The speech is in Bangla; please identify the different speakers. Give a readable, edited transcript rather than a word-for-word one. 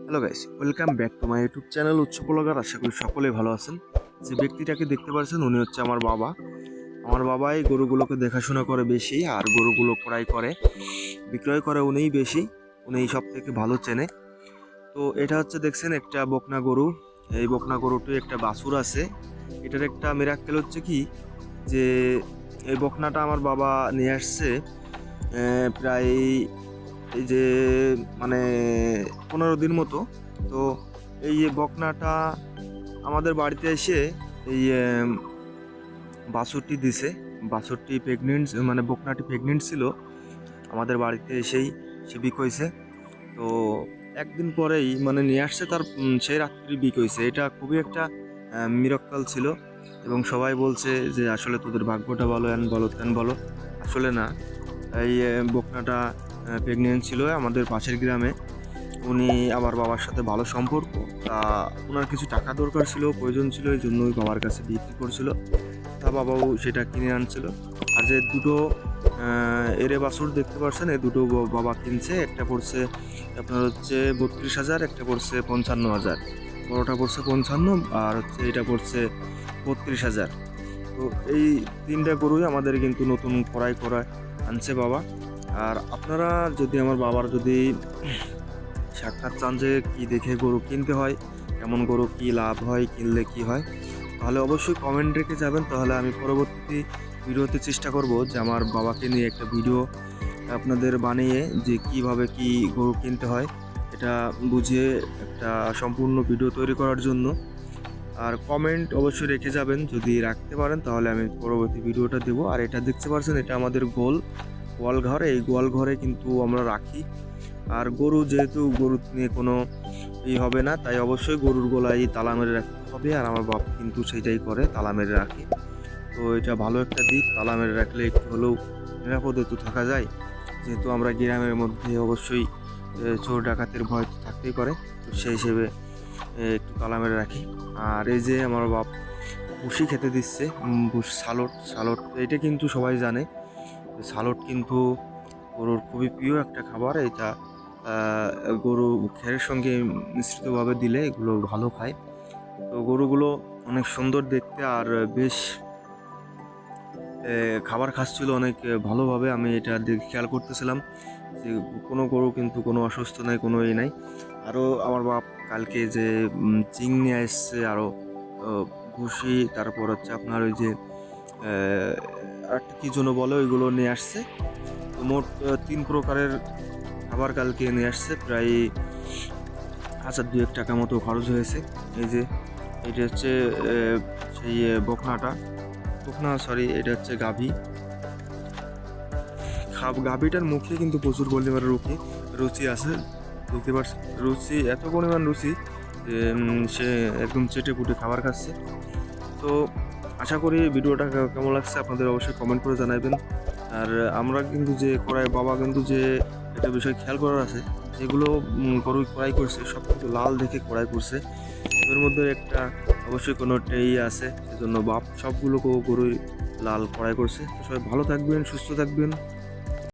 Speaker 1: Hello guys, welcome back to my YouTube channel উৎস ব্লগার। আশা করি সকলেই ভালো আছেন। যে ব্যক্তিটাকে দেখতে পাচ্ছেন উনি হচ্ছে আমার বাবা। আমার বাবাই গরুগুলোকে দেখাশোনা করে বেশি, আর গরুগুলো বিক্রয় করে উনিই বেশি। উনি সব থেকে ভালো চেনে। তো এটা হচ্ছে দেখছেন একটা বকনা গরু। এই বকনা গরুটি একটা বাছুর আছে। এটার একটা মিরাক্কেল হচ্ছে কি, যে এই বকনাটা আমার বাবা নিয়ে আসছে প্রায় এই যে মানে 15 দিন মতো। তো এই যে বকনাটা আমাদের বাড়িতে এসে এই বাছুরটি দিছে। বাছুরটি প্রেগনেন্ট, মানে বকনাটি প্রেগনেন্ট ছিল। আমাদের বাড়িতে এসেই সে বিক হয়েছে। তো একদিন পরেই মানে নিয়ে আসছে তার সেই রাত্রি বিক হয়েছে। এটা খুবই একটা মিরাক্কেল ছিল, এবং সবাই বলছে যে আসলে তোদের ভাগ্যটা বলো, এন বলো তেন বলো। আসলে না, এই বকনাটা প্রেগনেন্ট ছিল আমাদের পাশের গ্রামে। উনি আমার বাবার সাথে ভালো সম্পর্ক। তা ওনার কিছু টাকা দরকার ছিল, প্রয়োজন ছিল, এই জন্য ওই বাবার কাছে বিক্রি করছিল। তা বাবাও সেটা কিনে আনছিল। আর যে দুটো এরে বাছুর দেখতে পাচ্ছেন, এই দুটো বাবা কিনছে। একটা পড়ছে আপনার হচ্ছে 32,000, একটা পড়ছে 55,000। বড়টা পড়ছে 55, আর হচ্ছে এটা পড়ছে 32,000। তো এই তিনটা গরুই আমাদের কিন্তু নতুন করা আনছে বাবা। আর আপনারা যদি আমার বাবার যদি সাক্ষাৎ চান যে কি দেখে গরু কিনতে হয়, কেমন গরু কি লাভ হয়, কিনলে কি হয়, তাহলে অবশ্যই কমেন্ট রেখে যাবেন। তাহলে আমি পরবর্তী ভিডিওতে চেষ্টা করব যে আমার বাবাকে নিয়ে একটা ভিডিও আপনাদের বানিয়ে যে কিভাবে কি গরু কিনতে হয় এটা বুঝিয়ে একটা সম্পূর্ণ ভিডিও তৈরি করার জন্য। আর কমেন্ট অবশ্যই রেখে যাবেন, যদি রাখতে পারেন তাহলে আমি পরবর্তী ভিডিওটা দেবো। আর এটা দেখতে পাচ্ছেন, এটা আমাদের গোয়ালঘর। এই গোয়ালঘরে কিন্তু আমরা রাখি। আর গরু যেহেতু গরু নিয়ে কোনো হবে না, তাই অবশ্যই গরুর গলায় তালা মেরে রাখতে হবে। আর আমার বাপ কিন্তু সেটাই করে, তালা মেরে রাখে। তো এটা ভালো একটা দিক, তালা মেরে রাখলে একটু হলেও নিরাপদে তো থাকা যায়। যেহেতু আমরা গ্রামের মধ্যে অবশ্যই চোর ডাকাতের ভয় তো থাকতেই পারে। তো সেই হিসেবে একটু তালা মেরে রাখি। আর এই যে আমার বাপ ভুসি খেতে দিচ্ছে, সালট সালট এটা কিন্তু সবাই জানে। সালট কিন্তু গরুর খুবই প্রিয় একটা খাবার। এটা গরু খেরের সঙ্গে মিশ্রিতভাবে দিলে এগুলো ভালো খায়। তো গরুগুলো অনেক সুন্দর দেখতে, আর বেশ খাবার খাচ্ছিল অনেক ভালোভাবে। আমি এটা দেখে খেয়াল করতেছিলাম যে কোনো গরু কিন্তু কোনো অসুস্থ নাই, কোনো নাই। আরও আমার বাপ কালকে যে চিং নিয়ে এসছে, আরও ভুসি, তারপর হচ্ছে আপনার ওই যে আরেকটা কী জন্য বলে ওইগুলো নিয়ে আসছে। তো মোট 3 প্রকারের খাবার কালকে নিয়ে আসছে। প্রায় 1,000-2,000 টাকা মতো খরচ হয়েছে। এই যে এটা হচ্ছে সেই এটা হচ্ছে গাভী। গাভীটার মুখে কিন্তু প্রচুর পরিমাণে রুচি আছে, দেখতে পাচ্ছি। এত পরিমাণ রুচি যে সে একদম চেটে পুটে খাবার খাচ্ছে। তো আশা করি ভিডিওটা কেমন লাগছে আপনাদের অবশ্যই কমেন্ট করে জানাবেন। আর আমরা কিন্তু বাবা কিন্তু যে একটা বিষয় খেয়াল করার আছে, যেগুলো গরু ক্রয় করছে সব কিন্তু লাল দেখে ক্রয় করছে। এর মধ্যে একটা অবশ্যই কোনো আছে, সেজন্য বাপ সবগুলো গরুই লাল ক্রয় করছে। তো সবাই ভালো থাকবেন, সুস্থ থাকবেন।